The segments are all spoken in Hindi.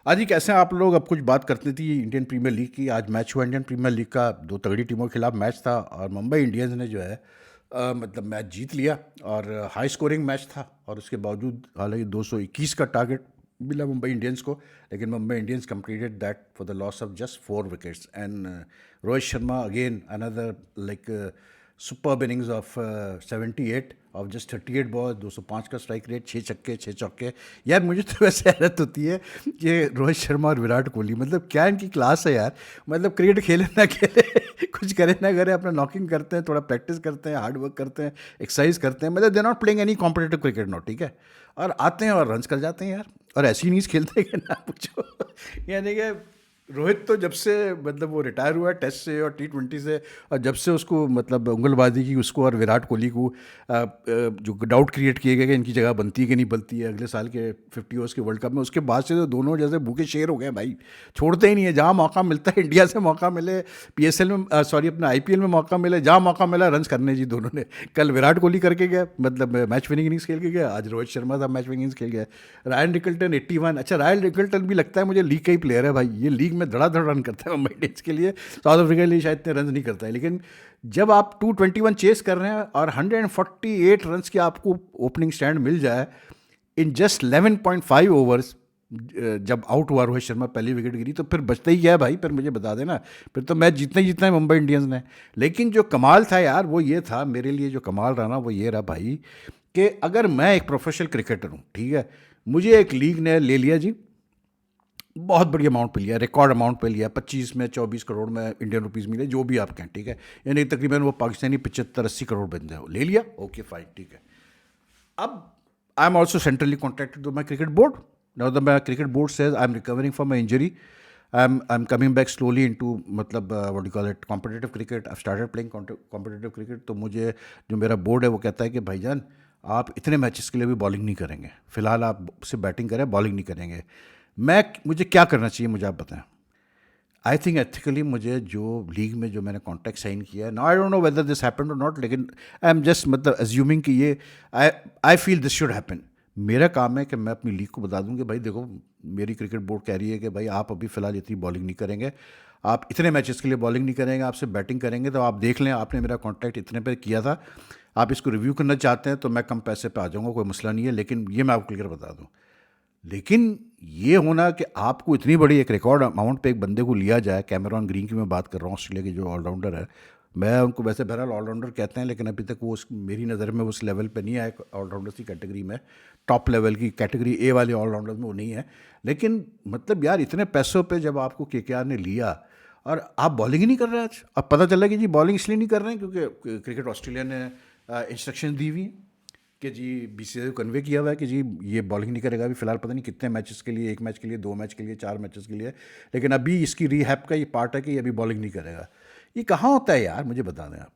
आज ही कैसे हैं आप लोग? अब कुछ बात करती थी इंडियन प्रीमियर लीग की। आज मैच हुआ इंडियन प्रीमियर लीग का, दो तगड़ी टीमों के खिलाफ मैच था और मुंबई इंडियंस ने जो है मतलब मैच जीत लिया। और हाई स्कोरिंग मैच था और उसके बावजूद हालांकि 221 का टारगेट मिला मुंबई इंडियंस को, लेकिन Mumbai Indians completed that for the loss of just 4 wickets. And Rohit Sharma again another like super innings of 78 of just 38 ball, 205 का स्ट्राइक रेट, 6 छक्के 6 चौके। यार मुझे तो वैसे हैरत होती है कि रोहित शर्मा और विराट कोहली, मतलब क्या इनकी क्लास है यार। मतलब क्रिकेट खेले ना खेले कुछ करे ना करे, अपना नॉकिंग करते हैं, थोड़ा प्रैक्टिस करते हैं, हार्ड वर्क करते हैं, एक्सरसाइज करते हैं। मतलब they not playing any competitive cricket not, ठीक है। और आते हैं और रन्स कर जाते हैं यार। और ऐसी इनिंग्स खेलते हैं कि ना पूछो यानी कि रोहित तो जब से मतलब वो रिटायर हुआ है टेस्ट से और T20 से, और जब से उसको मतलब उंगलबाजी की उसको और विराट कोहली को जो डाउट क्रिएट किए गए कि इनकी जगह बनती है कि नहीं बनती है अगले साल के 50 ओवर्स के वर्ल्ड कप में, उसके बाद से तो दोनों जैसे भूखे शेर हो गए भाई। छोड़ते ही नहीं है, जहाँ मौका मिलता है इंडिया से मौका मिले, PSL में सॉरी अपना IPL में मौका मिले, जहाँ मौका मिला रन्स करने जी दोनों ने। कल विराट कोहली करके गया, मतलब मैच विनिंग इनिंग्स खेल के गया। आज रोहित शर्मा था, मैच विनिंग इनिंग्स खेल गया। Ryan Rickelton 81। अच्छा, रायन रिकल्टन भी लगता है मुझे लीग का ही प्लेयर है भाई। ये लीग में धड़ाधड़ रन करता है मुंबई इंडियंस के लिए, साउथ अफ्रीका के लिए शायद इतने रन नहीं करता है। लेकिन जब आप 221 चेस कर रहे हैं और 148 रन की आपको ओपनिंग स्टैंड मिल जाए इन जस्ट 11.5 ओवर्स, जब आउट हुआ रोहित शर्मा, पहली विकेट गिरी, तो फिर बचता ही क्या है भाई? फिर मुझे बता देना, फिर तो मैच जीतना ही जीतना है मुंबई इंडियंस ने। लेकिन जो कमाल था यार वो ये था, मेरे लिए जो कमाल रहा ना वो ये रहा भाई, कि अगर मैं एक प्रोफेशनल क्रिकेटर हूँ, ठीक है, मुझे एक लीग ने ले लिया जी, बहुत बड़ी अमाउंट पे लिया, रिकॉर्ड अमाउंट पे लिया, 25 में 24 करोड़ में इंडियन रुपीज़ मिले, जो भी आप कहें, ठीक है, यानी तकरीबन वो पाकिस्तानी 75-80 करोड़ बन जाए, ले लिया, ओके फाइन, ठीक है। अब I am also centrally contracted to my cricket board. Now the my cricket board says I am recovering from my injury, I am coming back slowly into मतलब what you call it competitive cricket, I started playing competitive cricket. तो मुझे जो मेरा बोर्ड है वो कहता है कि भाईजान आप इतने मैचेस के लिए भी बॉलिंग नहीं करेंगे, फिलहाल आप सिर्फ बैटिंग करें, बॉलिंग नहीं करेंगे। मुझे क्या करना चाहिए, मुझे आप बताएं। आई थिंक एथिकली मुझे जो लीग में जो मैंने कॉन्ट्रैक्ट साइन किया है, no I don't know whether this happened और नॉट, लेकिन आई एम जस्ट मतलब अज्यूमिंग कि ये I I feel this should happen. मेरा काम है कि मैं अपनी लीग को बता दूं कि भाई देखो, मेरी क्रिकेट बोर्ड कह रही है कि भाई आप अभी फ़िलहाल इतनी बॉलिंग नहीं करेंगे, आप इतने मैचेस के लिए बॉलिंग नहीं करेंगे, आप सिर्फ बैटिंग करेंगे। तो आप देख लें, आपने मेरा कॉन्ट्रैक्ट इतने पे किया था, आप इसको रिव्यू करना चाहते हैं तो मैं कम पैसे पे आ जाऊँगा, कोई मसला नहीं है। लेकिन ये मैं आपको क्लियर बता दूँ, लेकिन ये होना कि आपको इतनी बड़ी एक रिकॉर्ड अमाउंट पे एक बंदे को लिया जाए, कैमरॉन ग्रीन की मैं बात कर रहा हूँ, ऑस्ट्रेलिया के जो ऑलराउंडर है, मैं उनको वैसे बहरहाल ऑलराउंडर कहते हैं, लेकिन अभी तक वो मेरी नज़र में उस लेवल पे नहीं आए ऑलराउंडर्स की कैटेगरी में, टॉप लेवल की कैटेगरी A वाले ऑलराउंडर्स में वो नहीं है। लेकिन मतलब यार इतने पैसों पे जब आपको KKR ने लिया और आप बॉलिंग ही नहीं कर रहे आज, अब पता चला कि जी बॉलिंग इसलिए नहीं कर रहे हैं क्योंकि क्रिकेट ऑस्ट्रेलिया ने इंस्ट्रक्शन दी हुई हैं कि जी BCCI को कन्वे किया हुआ है कि जी ये बॉलिंग नहीं करेगा अभी फ़िलहाल, पता नहीं कितने मैचेस के लिए, 1 मैच के लिए, 2 मैच के लिए, 4 मैचेस के लिए, लेकिन अभी इसकी रीहैब का ये पार्ट है कि ये अभी बॉलिंग नहीं करेगा। ये कहाँ होता है यार, मुझे बता दें आप।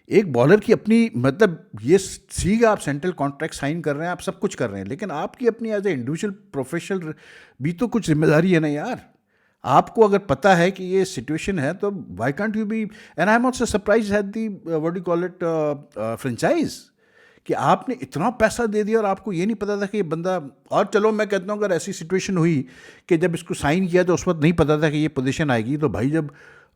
एक बॉलर की अपनी मतलब ये ठीक है, आप सेंट्रल कॉन्ट्रैक्ट साइन कर रहे हैं, आप सब कुछ कर रहे हैं, लेकिन आपकी अपनी एज ए इंडिविजुअल प्रोफेशनल भी तो कुछ जिम्मेदारी है ना यार। आपको अगर पता है कि ये सिचुएशन है तो why can't you be, and I am also surprise at the what you call it franchise, कि आपने इतना पैसा दे दिया और आपको ये नहीं पता था कि ये बंदा, और चलो मैं कहता हूँ अगर ऐसी सिचुएशन हुई कि जब इसको साइन किया तो उस वक्त नहीं पता था कि ये पोजीशन आएगी, तो भाई जब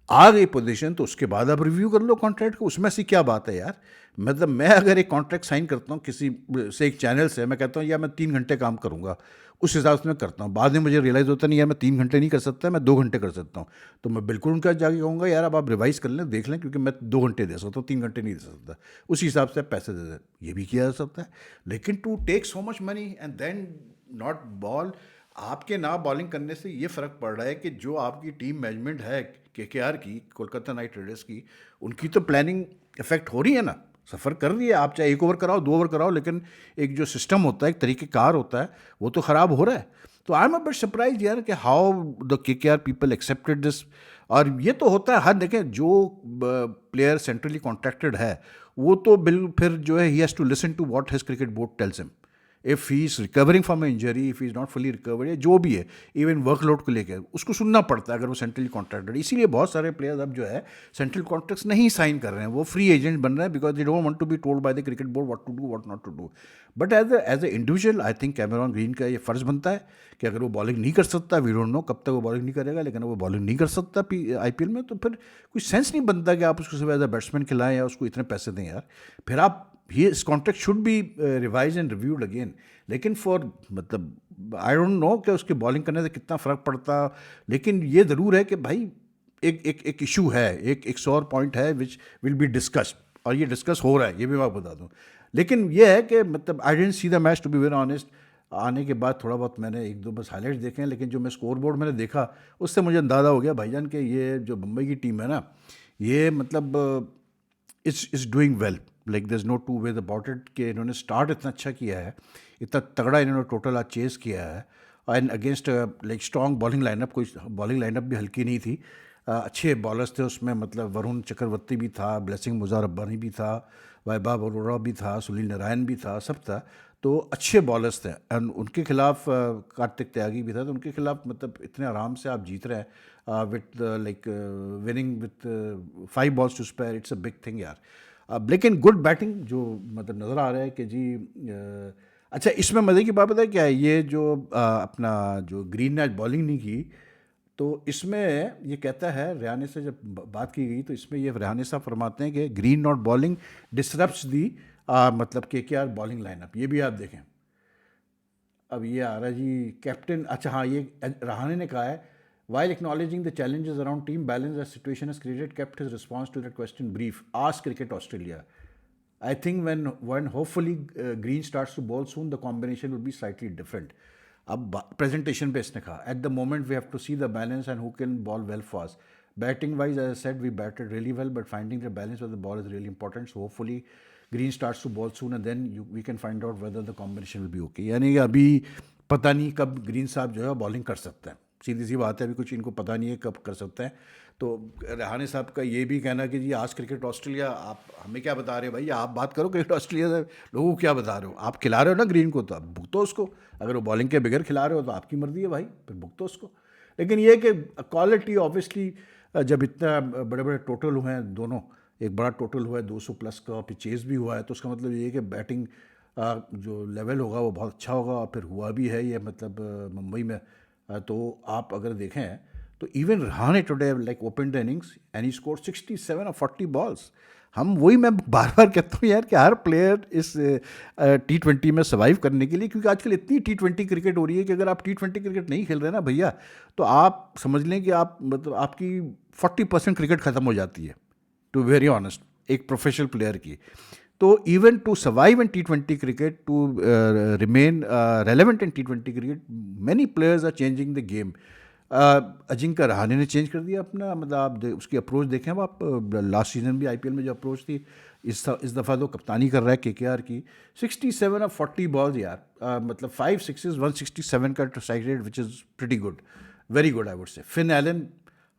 आ गई पोजीशन तो उसके बाद आप रिव्यू कर लो कॉन्ट्रैक्ट को, उसमें से क्या बात है यार। मतलब मैं अगर एक कॉन्ट्रैक्ट साइन करता हूँ किसी से, एक चैनल से, मैं कहता हूँ यार मैं 3 घंटे काम करूँगा, उस हिसाब से मैं करता हूँ। बाद में मुझे रियलाइज़ होता नहीं यार मैं 3 घंटे नहीं कर सकता, मैं 2 घंटे कर सकता हूँ। तो मैं बिल्कुल उनका जाके कहूँगा यार अब आप रिवाइज़ कर लें, देख लें, क्योंकि मैं 2 घंटे दे सकता हूँ, 3 घंटे नहीं दे सकता। उसी हिसाब से आप पैसे दे दें, ये भी किया जा सकता है। लेकिन to take so much money and then not bowl, आपके ना बॉलिंग करने से ये फ़र्क पड़ रहा है कि जो आपकी टीम मैनेजमेंट है KKR की, कोलकाता नाइट राइडर्स की, उनकी तो प्लानिंग इफेक्ट हो रही है ना, सफ़र कर रही है। आप चाहे 1 ओवर कराओ, 2 ओवर कराओ, लेकिन एक जो सिस्टम होता है, एक तरीक़ेकार होता है, वो तो ख़राब हो रहा है। तो I am a bit surprise यार कि how the KKR people accepted this. और ये तो होता है हर, देखें जो प्लेयर सेंट्रली कॉन्ट्रैक्टेड है वो तो बिल फिर जो है he has to listen to what his cricket board tells him. If he is recovering from injury, if he is not fully recovered, या जो भी है, इवन वर्कलोड को लेकर उसको सुनना पड़ता है अगर वो सेंट्रली कॉन्ट्रैक्टेड। इसीलिए बहुत सारे प्लेयर्स अब जो है सेंट्रल कॉन्ट्रैक्ट्स नहीं साइन कर रहे हैं, वो फ्री एजेंट बन रहे हैं, because they don't want to be told by the cricket board what to do what not to do. But as a individual I think Cameron Green का ये फ़र्ज़ बनता है कि अगर वो बॉलिंग नहीं कर सकता, वी डोंट नो कब तक वो बॉलिंग नहीं करेगा, लेकिन वो बॉलिंग नहीं कर सकता आईपीएल में, तो फिर कोई सेंस नहीं बनता कि आप उसको सिर्फ एज अ बैट्समैन खिलाएं या उसको इतने पैसे दें यार। फिर आप ये इस contract should be revise and reviewed again. लेकिन फॉर मतलब आई डोंट नो कि उसके बॉलिंग करने से कितना फ़र्क पड़ता, लेकिन ये ज़रूर है कि भाई एक इशू है, एक और पॉइंट है विच विल बी डिस्कस्ड, और ये डिस्कस हो रहा है, ये भी मैं आपको बता दूं। लेकिन ये है कि मतलब I didn't see the match to be very honest. आने के बाद थोड़ा बहुत मैंने एक दो बस हाईलाइट्स देखे हैं, लेकिन जो मैं स्कोर बोर्ड मैंने देखा उससे मुझे अंदाज़ा हो गया भाईजान कि ये जो मुंबई की टीम है ना, ये मतलब it's doing well, like there is no two ways about it, कि इन्होंने स्टार्ट इतना अच्छा किया है, इतना तगड़ा इन्होंने टोटल आज चेस किया है, and against like strong bowling lineup, कोई बॉलिंग लाइनअप भी हल्की नहीं थी। अच्छे बॉलर्स थे उसमें, मतलब वरुण चक्रवर्ती भी था, ब्लेसिंग मुजार रब्बानी भी था, वैभव अरोड़ा भी था, सुनील नारायण भी था, सब था। तो अच्छे बॉलर्स थे, एंड उनके खिलाफ कार्तिक त्यागी भी था, तो उनके खिलाफ मतलब इतने आराम से आप जीत रहे हैं with like winning with 5 balls to spare, it's a big thing यार। लेकिन गुड बैटिंग जो मतलब नज़र आ रहा है कि जी अच्छा, इसमें मज़े की बात पता है क्या है, ये जो अपना जो ग्रीन ने आज बॉलिंग नहीं की, तो इसमें ये कहता है, रेहाने से जब बात की गई तो इसमें ये रेहाने साहब फरमाते हैं कि ग्रीन नॉट बॉलिंग डिसरप्ट्स दी मतलब केकेआर बॉलिंग लाइनअप। ये भी आप देखें, अब ये आ रहा है जी कैप्टन, अच्छा हाँ, ये रहाने ने कहा है, while acknowledging the challenges around team balance the situation has created, kept his response to that question brief. Ask Cricket Australia. I think when hopefully Green starts to bowl soon, the combination will be slightly different. अब प्रेजेंटेशन पे इसने कहा, at the moment we have to see the balance and who can bowl well fast. Batting wise as I said we batted really well, but finding the balance of the ball is really important, so hopefully Green starts to bowl soon and then we can find out whether the combination will be okay. यानी कि अभी पता नहीं कब ग्रीन साहब जो है बॉलिंग कर सकते हैं, सीधी सी बात है, अभी कुछ इनको पता नहीं है कब कर सकते हैं। तो रहाने साहब का ये भी कहना कि जी आज क्रिकेट ऑस्ट्रेलिया, आप हमें क्या बता रहे हो भाई, आप बात करो क्रिकेट ऑस्ट्रेलिया से, लोगों को क्या बता रहे हो, आप खिला रहे हो ना ग्रीन को, तो आप भुगतो उसको। अगर वो बॉलिंग के बगैर खिला रहे हो तो आपकी मर्जी है भाई, फिर भुगतो उसको। लेकिन ये कि क्वालिटी ऑब्वियसली जब इतना बड़े बड़े टोटल हुए हैं दोनों, एक बड़ा टोटल हुआ है 200 प्लस का, फिर चेस भी हुआ है, तो उसका मतलब ये है कि बैटिंग जो लेवल होगा वो बहुत अच्छा होगा, और फिर हुआ भी है ये मतलब मुंबई में। तो आप अगर देखें तो even Rahane today like open the innings and he score 67 और 40 बॉल्स। हम वही मैं बार बार कहता हूँ यार कि हर प्लेयर इस T20 में सर्वाइव करने के लिए, क्योंकि आजकल इतनी T20 क्रिकेट हो रही है कि अगर आप T20 क्रिकेट नहीं खेल रहे ना भैया, तो आप समझ लें कि आप मतलब आपकी 40% क्रिकेट ख़त्म हो जाती है, टू वेरी ऑनेस्ट, एक प्रोफेशनल प्लेयर की। तो even to survive in T20 cricket, to remain relevant in T20 cricket, many players are changing the game. Ajinkya Rahane ने चेंज कर दिया अपना, मतलब आप उसकी अप्रोच देखें, अब आप लास्ट सीजन भी आईपीएल में जो अप्रोच थी, इस दफ़ा तो कप्तानी कर रहा है केकेआर की। 67 और 40 बॉल्स यार, मतलब 5 sixes 167 का strike rate, which is pretty good, very good I would say. Finn Allen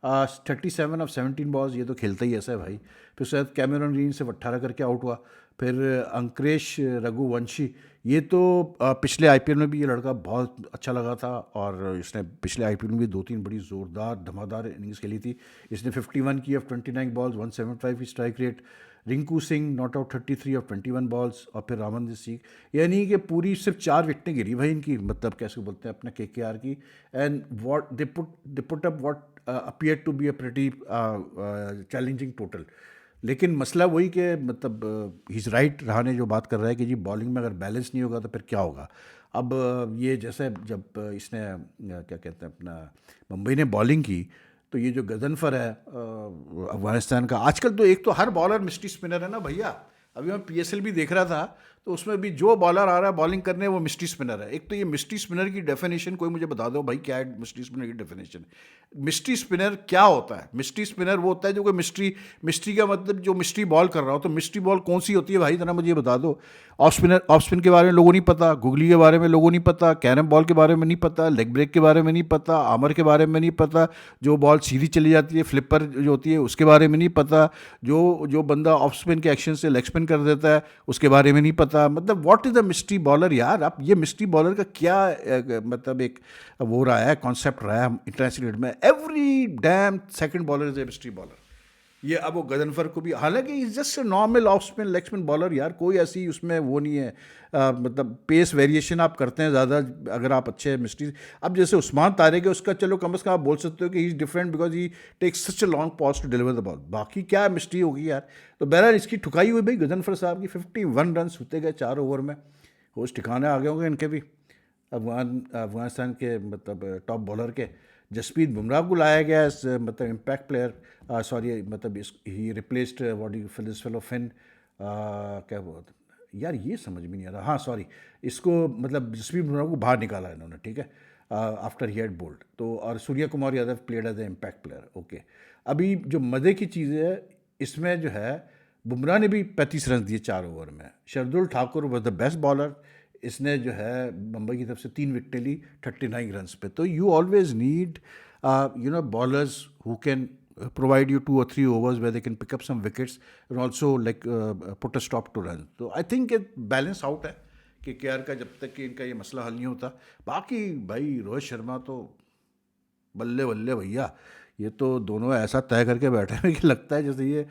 37 of 17 balls, ये तो खेलता ही ऐसा है भाई। फिर शायद कैमरॉन ग्रीन से 18 करके आउट हुआ। फिर अंकुरेश रघुवंशी, ये तो पिछले आईपीएल में भी ये लड़का बहुत अच्छा लगा था, और इसने पिछले आईपीएल में भी 2-3 बड़ी ज़ोरदार धमाकेदार इनिंग्स खेली थी। इसने 51 की ऑफ 29 बॉल्स, 175 की strike rate. Rinku Singh not out 33 of 21 balls, और फिर रामनदीप सिंह, यानी कि पूरी सिर्फ 4 विकेटें गिरी भाई इनकी, मतलब कैसे बोलते हैं अपना केकेआर की। And what they put up what appear to be a pretty challenging total. लेकिन मसला वही कि मतलब ही इज़ राइट, रहाणे जो बात कर रहा है कि जी बॉलिंग में अगर बैलेंस नहीं होगा तो फिर क्या होगा। अब ये जैसे जब इसने क्या कहते हैं अपना मुंबई ने बॉलिंग की, तो ये जो गजनफर है अफगानिस्तान का, आजकल तो एक तो हर बॉलर मिस्ट्री स्पिनर है ना भैया। अभी मैं पीएसएल भी देख रहा था, तो उसमें भी जो बॉलर आ रहा है बॉलिंग करने वो मिस्ट्री स्पिनर है। एक तो ये मिस्ट्री स्पिनर की डेफिनेशन कोई मुझे बता दो भाई, क्या है मिस्ट्री स्पिनर की डेफिनेशन। मिस्ट्री स्पिनर क्या होता है? मिस्ट्री स्पिनर वो होता है जो कोई मिस्ट्री का मतलब जो मिस्ट्री बॉल कर रहा हो। तो मिस्ट्री बॉल कौन सी होती है भाई, जरा मुझे ये बता दो। ऑफ स्पिन के बारे में लोगों नहीं पता, गुगली के बारे में लोगों नहीं पता, कैरम बॉल के बारे में नहीं पता, लेग ब्रेक के बारे में नहीं पता, आमर के बारे में नहीं पता, जो बॉल सीधी चली जाती है फ्लिपर जो होती है उसके बारे में नहीं पता, जो बंदा ऑफ स्पिन के एक्शन से लेग स्पिन कर देता है उसके बारे में नहीं पता। मतलब what is the mystery bowler यार। आप ये मिस्ट्री बॉलर का क्या मतलब एक वो रहा है, कॉन्सेप्ट रहा है इंटरनेशनल क्रिकेट में, every dam second bowler is a mystery bowler. ये अब वो गदनफर को भी, हालांकि is just normal off spin leg spin bowler यार, कोई ऐसी उसमें वो नहीं है। मतलब पेस वेरिएशन आप करते हैं ज़्यादा अगर आप अच्छे मिस्ट्री। अब जैसे उस्मान तारिक है, उसका चलो कम अज़ कम आप बोल सकते हो कि he is different because he takes such a long pause to deliver the ball. बाकी क्या मिस्ट्री होगी यार। तो बहरहाल इसकी ठुकाई हुई भाई गदनफर साहब की, 51 रन होते गए 4 ओवर में। होश ठिकाने आ गए होंगे इनके भी, अफगानिस्तान के मतलब टॉप बॉलर के। जसप्रीत बुमराह को लाया गया एज मतलब इम्पैक्ट प्लेयर, सॉरी मतलब इस he replaced what you this fellow Finn, क्या बोलते यार, ये समझ में नहीं आ रहा। हाँ सॉरी, इसको मतलब जसप्रीत बुमराह को बाहर निकाला इन्होंने, ठीक है, आफ्टर ही हैड बोल्ड। तो और Surya Kumar Yadav played as a impact player. Okay, अभी जो मज़े की चीज़ है इसमें जो है, बुमराह ने भी 35 रन दिए 4 ओवर में। Shardul Thakur was the best bowler, इसने जो है मुंबई की तरफ से 3 विकेटें ली 39 रन पे। तो you always need bowlers who can provide you 2 or 3 overs where they can pick up some wickets and also like put a stop to run. तो आई थिंक बैलेंस आउट है कि केआर का, जब तक कि इनका ये मसला हल नहीं होता। बाकी भाई रोहित शर्मा तो बल्ले बल्ले भैया, ये तो दोनों ऐसा तय करके बैठे हैं कि लगता है जैसे ये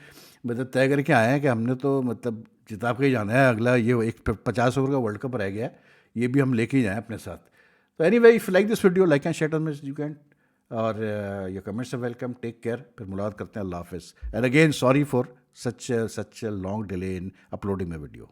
मतलब तय करके आए हैं कि हमने तो मतलब जिता के ही जाना है, अगला ये एक 50 ओवर का वर्ल्ड कप रह गया है, ये भी हम लेके ही जाएँ अपने साथ। तो anyway, if like this video like and share on miss you can, और your comments are welcome. Take care, फिर मुलाकात करते हैं। अल्लाह हाफिज़। And again sorry for such long delay in uploading my video.